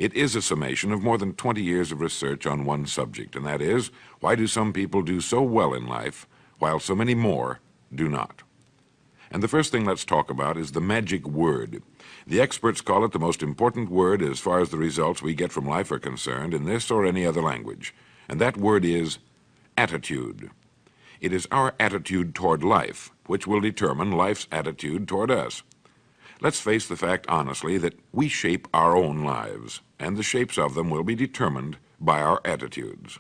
It is a summation of more than 20 years of research on one subject, and that is, why do some people do so well in life, while so many more do not? And the first thing let's talk about is the magic word. The experts call it the most important word as far as the results we get from life are concerned in this or any other language, and that word is attitude. It is our attitude toward life which will determine life's attitude toward us. Let's face the fact honestly that we shape our own lives, and the shapes of them will be determined by our attitudes.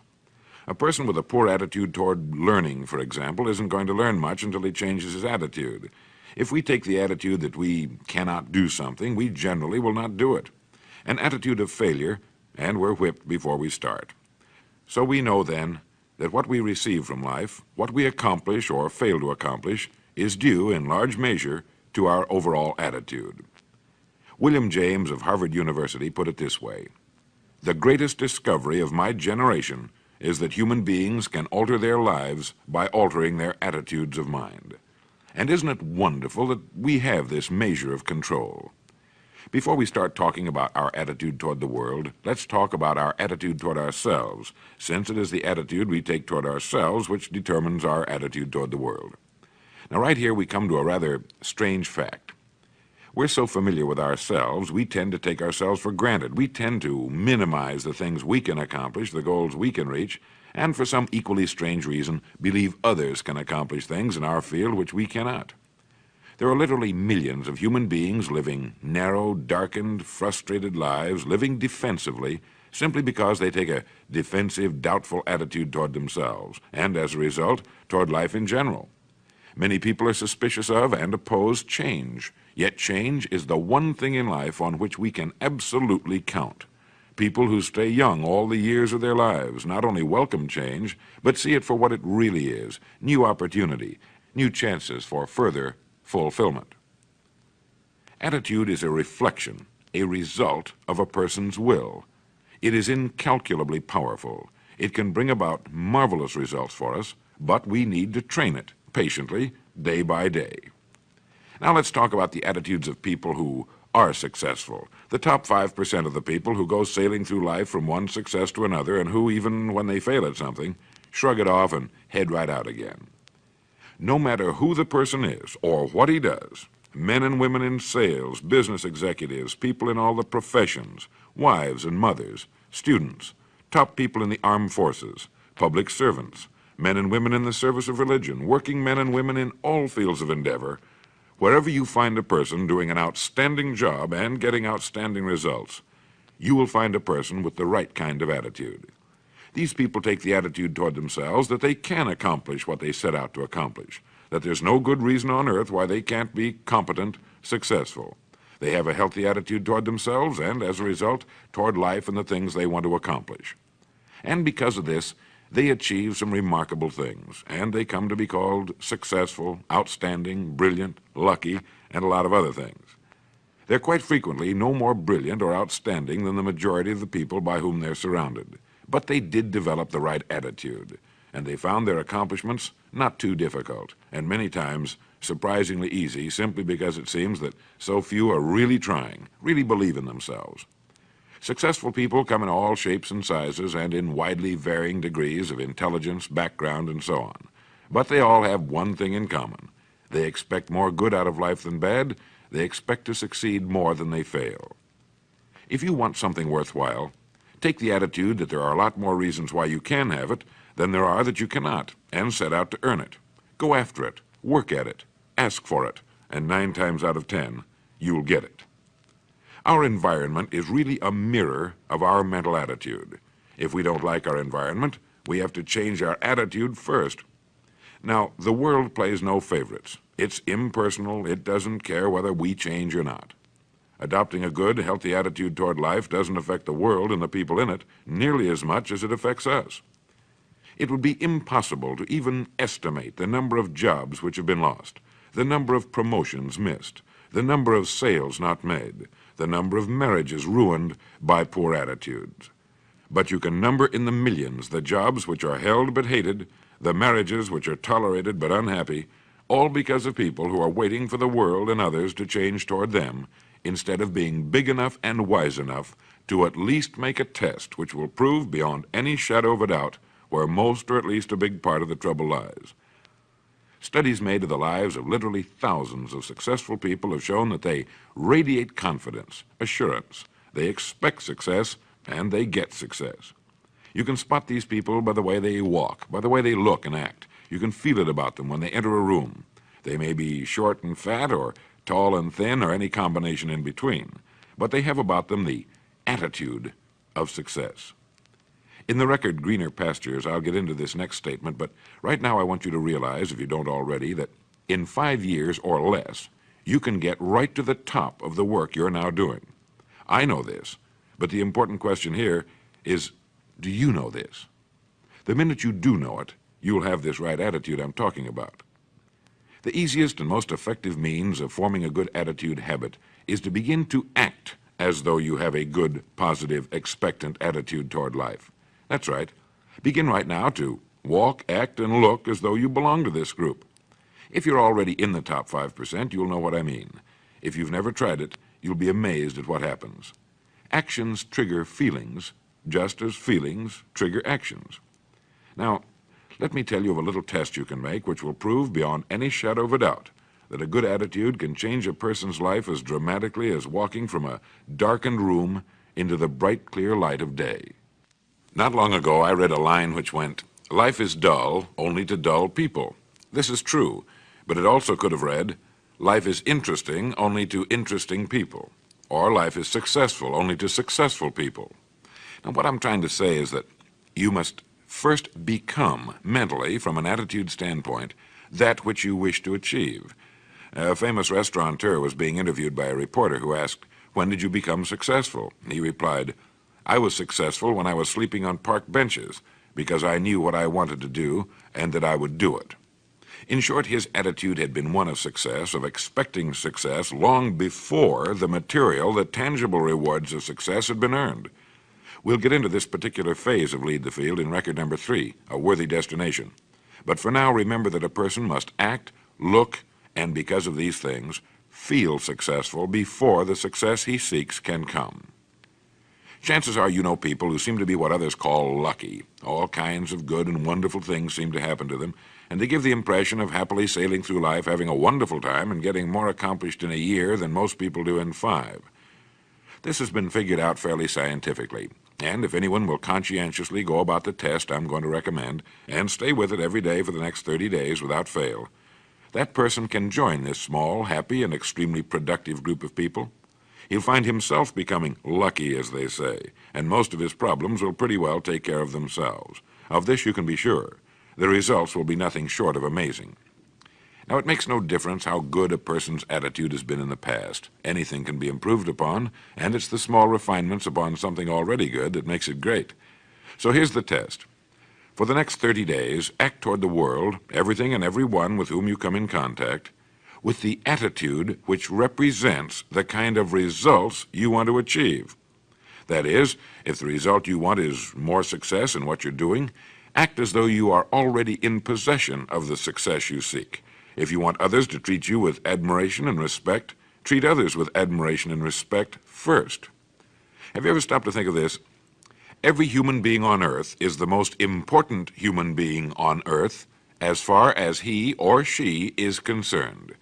A person with a poor attitude toward learning, for example, isn't going to learn much until he changes his attitude. If we take the attitude that we cannot do something, we generally will not do it. An attitude of failure, and we're whipped before we start. So we know then that what we receive from life, what we accomplish or fail to accomplish, is due in large measure to our overall attitude. William James of Harvard University put it this way: "The greatest discovery of my generation is that human beings can alter their lives by altering their attitudes of mind." And isn't it wonderful that we have this measure of control? Before we start talking about our attitude toward the world, let's talk about our attitude toward ourselves, since it is the attitude we take toward ourselves which determines our attitude toward the world. Now, right here we come to a rather strange fact. We're so familiar with ourselves, we tend to take ourselves for granted. We tend to minimize the things we can accomplish, the goals we can reach, and for some equally strange reason, believe others can accomplish things in our field which we cannot. There are literally millions of human beings living narrow, darkened, frustrated lives, living defensively, simply because they take a defensive, doubtful attitude toward themselves, and as a result, toward life in general. Many people are suspicious of and oppose change, yet change is the one thing in life on which we can absolutely count. People who stay young all the years of their lives not only welcome change, but see it for what it really is: new opportunity, new chances for further fulfillment. Attitude is a reflection, a result of a person's will. It is incalculably powerful. It can bring about marvelous results for us, but we need to train it patiently, day by day. Now let's talk about the attitudes of people who are successful, the top 5% of the people who go sailing through life from one success to another and who, even when they fail at something, shrug it off and head right out again. No matter who the person is or what he does, men and women in sales, business executives, people in all the professions, wives and mothers, students, top people in the armed forces, public servants, men and women in the service of religion, working men and women in all fields of endeavor, wherever you find a person doing an outstanding job and getting outstanding results, you will find a person with the right kind of attitude. These people take the attitude toward themselves that they can accomplish what they set out to accomplish, that there's no good reason on earth why they can't be competent, successful. They have a healthy attitude toward themselves and, as a result, toward life and the things they want to accomplish. And because of this, they achieve some remarkable things, and they come to be called successful, outstanding, brilliant, lucky, and a lot of other things. They're quite frequently no more brilliant or outstanding than the majority of the people by whom they're surrounded. But they did develop the right attitude, and they found their accomplishments not too difficult, and many times surprisingly easy, simply because it seems that so few are really trying, really believe in themselves. Successful people come in all shapes and sizes and in widely varying degrees of intelligence, background, and so on. But they all have one thing in common. They expect more good out of life than bad. They expect to succeed more than they fail. If you want something worthwhile, take the attitude that there are a lot more reasons why you can have it than there are that you cannot, and set out to earn it. Go after it, work at it, ask for it, and 9 times out of 10, you'll get it. Our environment is really a mirror of our mental attitude. If we don't like our environment, we have to change our attitude first. Now, the world plays no favorites. It's impersonal. It doesn't care whether we change or not. Adopting a good, healthy attitude toward life doesn't affect the world and the people in it nearly as much as it affects us. It would be impossible to even estimate the number of jobs which have been lost, the number of promotions missed, the number of sales not made, the number of marriages ruined by poor attitudes. But you can number in the millions the jobs which are held but hated, the marriages which are tolerated but unhappy, all because of people who are waiting for the world and others to change toward them, instead of being big enough and wise enough to at least make a test which will prove beyond any shadow of a doubt where most or at least a big part of the trouble lies. Studies made of the lives of literally thousands of successful people have shown that they radiate confidence, assurance, they expect success, and they get success. You can spot these people by the way they walk, by the way they look and act. You can feel it about them when they enter a room. They may be short and fat, or tall and thin, or any combination in between, but they have about them the attitude of success. In the record Greener Pastures, I'll get into this next statement, but right now I want you to realize, if you don't already, that in 5 years or less, you can get right to the top of the work you're now doing. I know this, but the important question here is, do you know this? The minute you do know it, you'll have this right attitude I'm talking about. The easiest and most effective means of forming a good attitude habit is to begin to act as though you have a good, positive, expectant attitude toward life. That's right. Begin right now to walk, act, and look as though you belong to this group. If you're already in the top 5%, you'll know what I mean. If you've never tried it, you'll be amazed at what happens. Actions trigger feelings, just as feelings trigger actions. Now, let me tell you of a little test you can make which will prove beyond any shadow of a doubt that a good attitude can change a person's life as dramatically as walking from a darkened room into the bright, clear light of day. Not long ago, I read a line which went, "Life is dull only to dull people." This is true, but it also could have read, "Life is interesting only to interesting people," or "Life is successful only to successful people." Now, what I'm trying to say is that you must first become, mentally, from an attitude standpoint, that which you wish to achieve. A famous restaurateur was being interviewed by a reporter who asked, "When did you become successful?" He replied, "I was successful when I was sleeping on park benches, because I knew what I wanted to do and that I would do it." In short, his attitude had been one of success, of expecting success, long before the material, the tangible rewards of success had been earned. We'll get into this particular phase of Lead the Field in record number 3, A Worthy Destination. But for now, remember that a person must act, look, and because of these things, feel successful before the success he seeks can come. Chances are you know people who seem to be what others call lucky. All kinds of good and wonderful things seem to happen to them, and they give the impression of happily sailing through life, having a wonderful time, and getting more accomplished in a year than most people do in 5. This has been figured out fairly scientifically, and if anyone will conscientiously go about the test I'm going to recommend, and stay with it every day for the next 30 days without fail, that person can join this small, happy, and extremely productive group of people. He'll find himself becoming lucky, as they say, and most of his problems will pretty well take care of themselves. Of this you can be sure. The results will be nothing short of amazing. Now, it makes no difference how good a person's attitude has been in the past. Anything can be improved upon, and it's the small refinements upon something already good that makes it great. So here's the test. For the next 30 days, act toward the world, everything and everyone with whom you come in contact, with the attitude which represents the kind of results you want to achieve. That is, if the result you want is more success in what you're doing, act as though you are already in possession of the success you seek. If you want others to treat you with admiration and respect, treat others with admiration and respect first. Have you ever stopped to think of this? Every human being on earth is the most important human being on earth as far as he or she is concerned.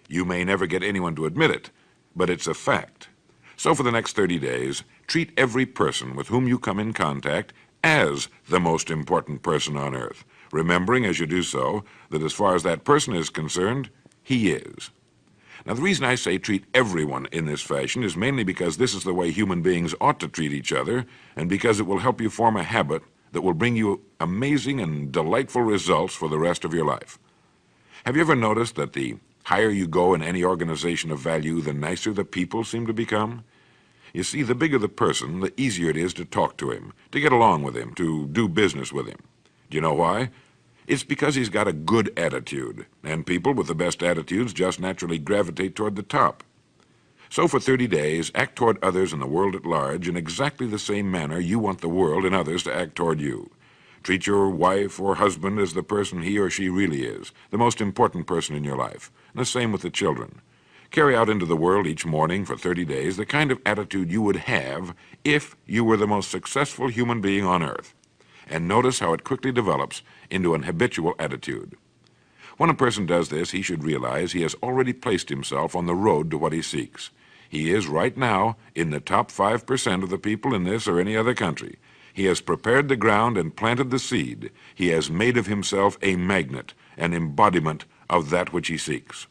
You may never get anyone to admit it, but it's a fact. So for the next 30 days, treat every person with whom you come in contact as the most important person on earth, remembering as you do so that as far as that person is concerned, he is. Now, the reason I say treat everyone in this fashion is mainly because this is the way human beings ought to treat each other, and because it will help you form a habit that will bring you amazing and delightful results for the rest of your life. Have you ever noticed that the higher you go in any organization of value, the nicer the people seem to become? You see, the bigger the person, the easier it is to talk to him, to get along with him, to do business with him. Do you know why? It's because he's got a good attitude, and people with the best attitudes just naturally gravitate toward the top. So for 30 days, act toward others and the world at large in exactly the same manner you want the world and others to act toward you. Treat your wife or husband as the person he or she really is, the most important person in your life, and the same with the children. Carry out into the world each morning for 30 days the kind of attitude you would have if you were the most successful human being on earth. And notice how it quickly develops into an habitual attitude. When a person does this, he should realize he has already placed himself on the road to what he seeks. He is right now in the top 5% of the people in this or any other country. He has prepared the ground and planted the seed. He has made of himself a magnet, an embodiment of that which he seeks.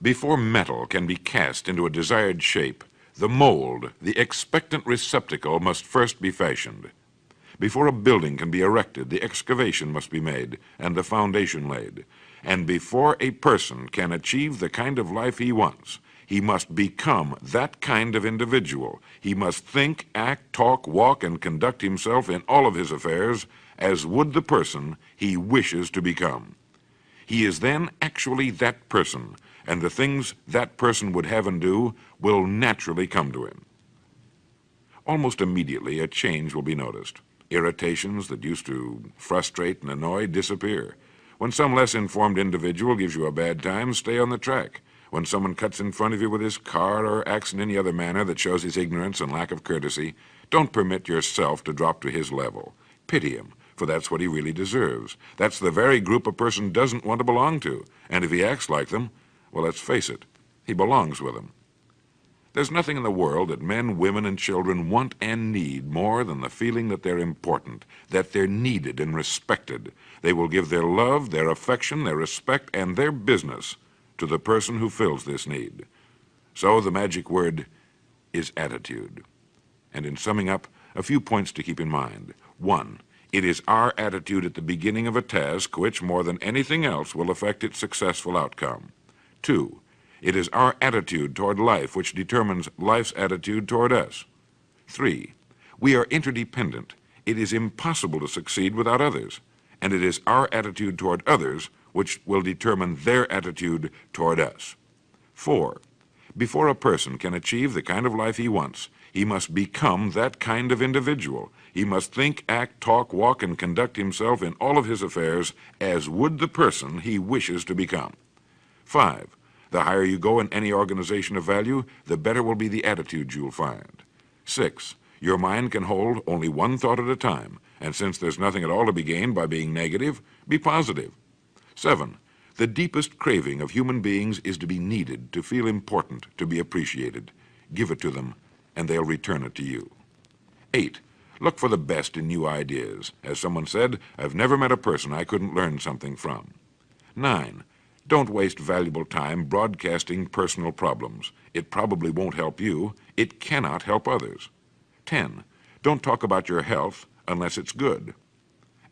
Before metal can be cast into a desired shape, the mold, the expectant receptacle, must first be fashioned. Before a building can be erected, the excavation must be made and the foundation laid. And before a person can achieve the kind of life he wants, he must become that kind of individual. He must think, act, talk, walk, and conduct himself in all of his affairs as would the person he wishes to become. He is then actually that person, and the things that person would have and do will naturally come to him. Almost immediately, a change will be noticed. Irritations that used to frustrate and annoy disappear. When some less informed individual gives you a bad time, stay on the track. When someone cuts in front of you with his car or acts in any other manner that shows his ignorance and lack of courtesy, don't permit yourself to drop to his level. Pity him, for that's what he really deserves. That's the very group a person doesn't want to belong to, and if he acts like them, well, let's face it, he belongs with them. There's nothing in the world that men, women, and children want and need more than the feeling that they're important, that they're needed and respected. They will give their love, their affection, their respect, and their business to the person who fills this need. So the magic word is attitude. And in summing up, a few points to keep in mind. 1, it is our attitude at the beginning of a task which, more than anything else, will affect its successful outcome. 2, it is our attitude toward life which determines life's attitude toward us. 3, we are interdependent. It is impossible to succeed without others, and it is our attitude toward others which will determine their attitude toward us. 4, before a person can achieve the kind of life he wants, he must become that kind of individual. He must think, act, talk, walk, and conduct himself in all of his affairs as would the person he wishes to become. 5, the higher you go in any organization of value, the better will be the attitude you'll find. 6, your mind can hold only one thought at a time, and since there's nothing at all to be gained by being negative, be positive. 7, the deepest craving of human beings is to be needed, to feel important, to be appreciated. Give it to them, and they'll return it to you. 8, look for the best in new ideas. As someone said, I've never met a person I couldn't learn something from. 9, don't waste valuable time broadcasting personal problems. It probably won't help you. It cannot help others. 10, don't talk about your health unless it's good.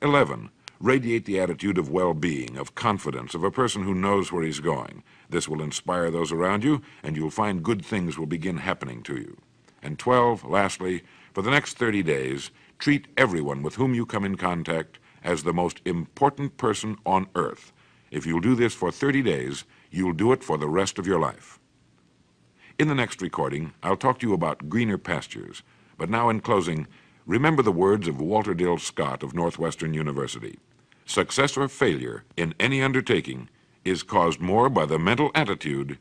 11, radiate the attitude of well-being, of confidence, of a person who knows where he's going. This will inspire those around you, and you'll find good things will begin happening to you. And 12, lastly, for the next 30 days, treat everyone with whom you come in contact as the most important person on earth. If you'll do this for 30 days, you'll do it for the rest of your life. In the next recording, I'll talk to you about greener pastures. But now in closing, remember the words of Walter Dill Scott of Northwestern University. Success or failure in any undertaking is caused more by the mental attitude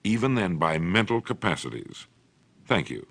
even than by mental capacities. Thank you.